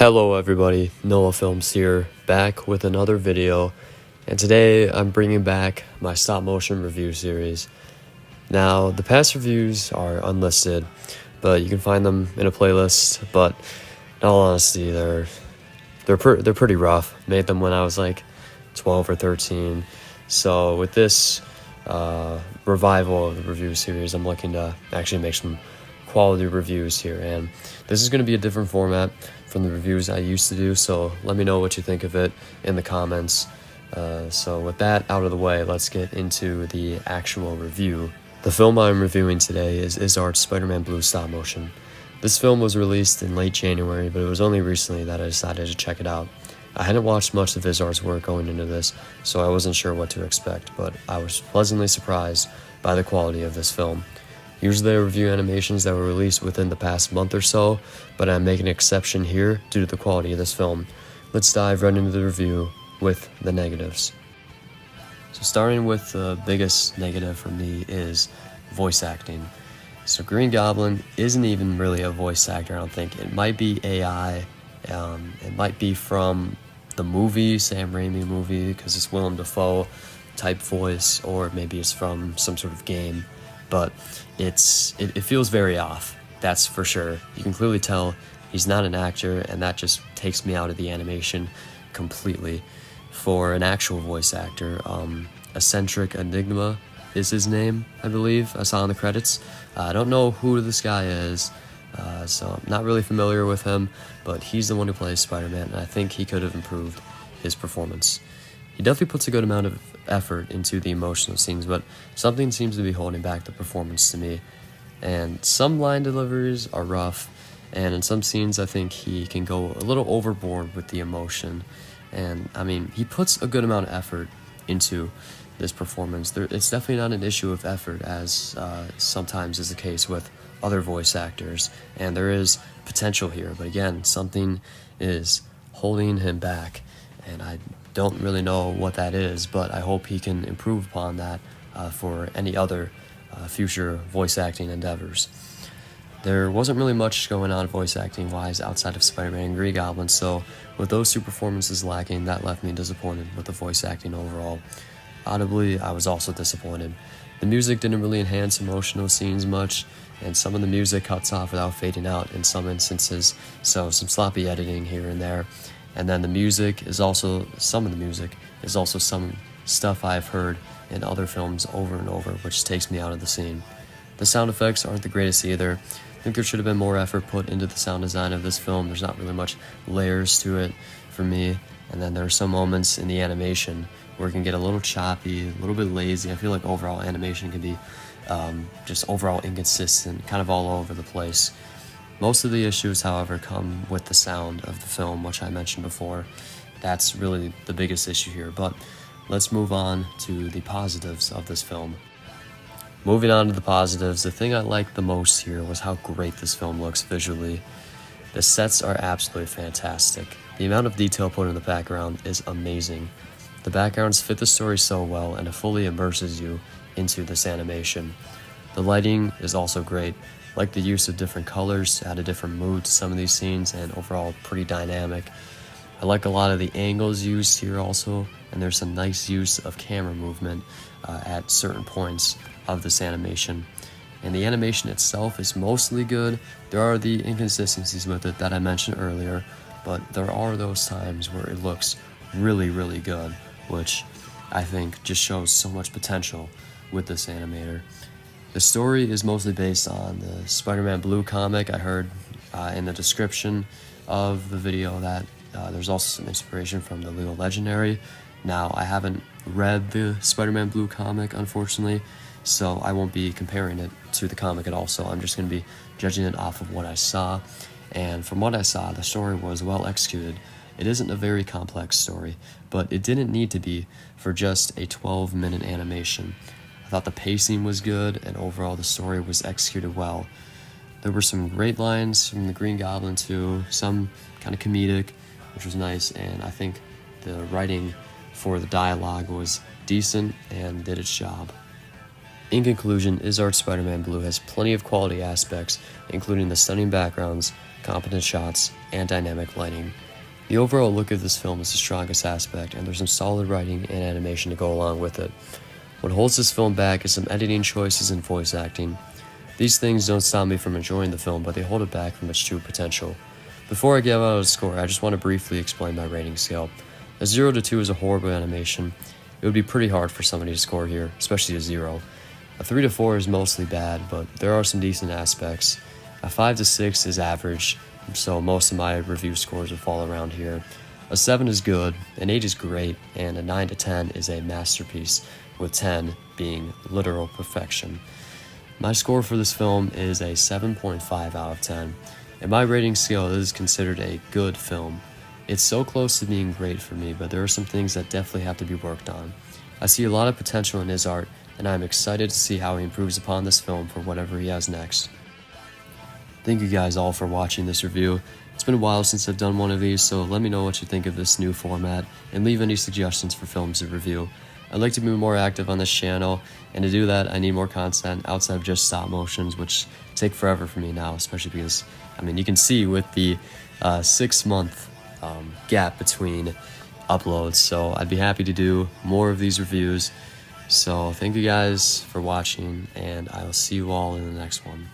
Hello everybody, Noah Films here, back with another video, and today I'm bringing back my stop motion review series. Now, the past reviews are unlisted, but you can find them in a playlist, but in all honesty, they're pretty rough. Made them when I was like 12 or 13, so with this revival of the review series, I'm looking to actually make some quality reviews here, and this is going to be a different format from the reviews I used to do, so let me know what you think of it in the comments. So with that out of the way, let's get into the actual review. The film I'm reviewing today is Izzard's Spider-Man Blue stop motion. This film was released in late January, but it was only recently that I decided to check it out. I hadn't watched much of Izzard's work going into this, so I wasn't sure what to expect, but I was pleasantly surprised by the quality of this film. Usually I review animations that were released within the past month or so, but I'm making an exception here due to the quality of this film. Let's dive right into the review with the negatives. So starting with the biggest negative for me is voice acting. So Green Goblin isn't even really a voice actor, I don't think. It might be AI, it might be from the movie, Sam Raimi movie, because it's Willem Dafoe type voice, or maybe it's from some sort of game. But it feels very off, that's for sure. You can clearly tell he's not an actor, and that just takes me out of the animation completely. For an actual voice actor, Eccentric Enigma is his name, I believe. I saw in the credits. I don't know who this guy is, so I'm not really familiar with him, but he's the one who plays Spider-Man, and I think he could have improved his performance. He definitely puts a good amount of effort into the emotional scenes, but something seems to be holding back the performance to me. And some line deliveries are rough, and in some scenes I think he can go a little overboard with the emotion. And I mean, he puts a good amount of effort into this performance. It's definitely not an issue of effort, as sometimes is the case with other voice actors, and there is potential here, but again, something is holding him back, and I don't really know what that is, but I hope he can improve upon that for any other future voice acting endeavors. There wasn't really much going on voice acting wise outside of Spider-Man and Green Goblin, so with those two performances lacking, that left me disappointed with the voice acting overall. Audibly, I was also disappointed. The music didn't really enhance emotional scenes much, and some of the music cuts off without fading out in some instances, so some sloppy editing here and there. And then some of the music is also some stuff I've heard in other films over and over, which takes me out of the scene. The sound effects aren't the greatest either. I think there should have been more effort put into the sound design of this film. There's not really much layers to it for me. And then there are some moments in the animation where it can get a little choppy, a little bit lazy. I feel like overall animation can be just overall inconsistent, kind of all over the place. Most of the issues, however, come with the sound of the film, which I mentioned before. That's really the biggest issue here, but let's move on to the positives of this film. Moving on to the positives, the thing I liked the most here was how great this film looks visually. The sets are absolutely fantastic. The amount of detail put in the background is amazing. The backgrounds fit the story so well, and it fully immerses you into this animation. The lighting is also great. Like the use of different colors to add a different mood to some of these scenes, and overall pretty dynamic. I like a lot of the angles used here also, and there's some nice use of camera movement at certain points of this animation. And the animation itself is mostly good. There are the inconsistencies with it that I mentioned earlier, but there are those times where it looks really, really good, which I think just shows so much potential with this animator. The story is mostly based on the Spider-Man Blue comic. I heard in the description of the video that there's also some inspiration from the Lego Legendary. Now, I haven't read the Spider-Man Blue comic, unfortunately, so I won't be comparing it to the comic at all, so I'm just going to be judging it off of what I saw. And from what I saw, the story was well executed. It isn't a very complex story, but it didn't need to be for just a 12-minute animation. I thought the pacing was good, and overall the story was executed well. There were some great lines from the Green Goblin too, some kind of comedic, which was nice, and I think the writing for the dialogue was decent and did its job. In conclusion, Izzard's Spider-Man Blue has plenty of quality aspects, including the stunning backgrounds, competent shots, and dynamic lighting. The overall look of this film is the strongest aspect, and there's some solid writing and animation to go along with it. What holds this film back is some editing choices and voice acting. These things don't stop me from enjoying the film, but they hold it back from its true potential. Before I give out a score, I just want to briefly explain my rating scale. A 0 to 2 is a horrible animation. It would be pretty hard for somebody to score here, especially a 0. A 3 to 4 is mostly bad, but there are some decent aspects. A 5 to 6 is average, so most of my review scores would fall around here. A 7 is good, an 8 is great, and a 9 to 10 is a masterpiece, with 10 being literal perfection. My score for this film is a 7.5 out of 10. In my rating scale, it is considered a good film. It's so close to being great for me, but there are some things that definitely have to be worked on. I see a lot of potential in his art, and I'm excited to see how he improves upon this film for whatever he has next. Thank you guys all for watching this review. It's been a while since I've done one of these, so let me know what you think of this new format, and leave any suggestions for films to review. I'd like to be more active on this channel, and to do that, I need more content outside of just stop motions, which take forever for me now, especially because, you can see with the 6-month gap between uploads, so I'd be happy to do more of these reviews. So thank you guys for watching, and I will see you all in the next one.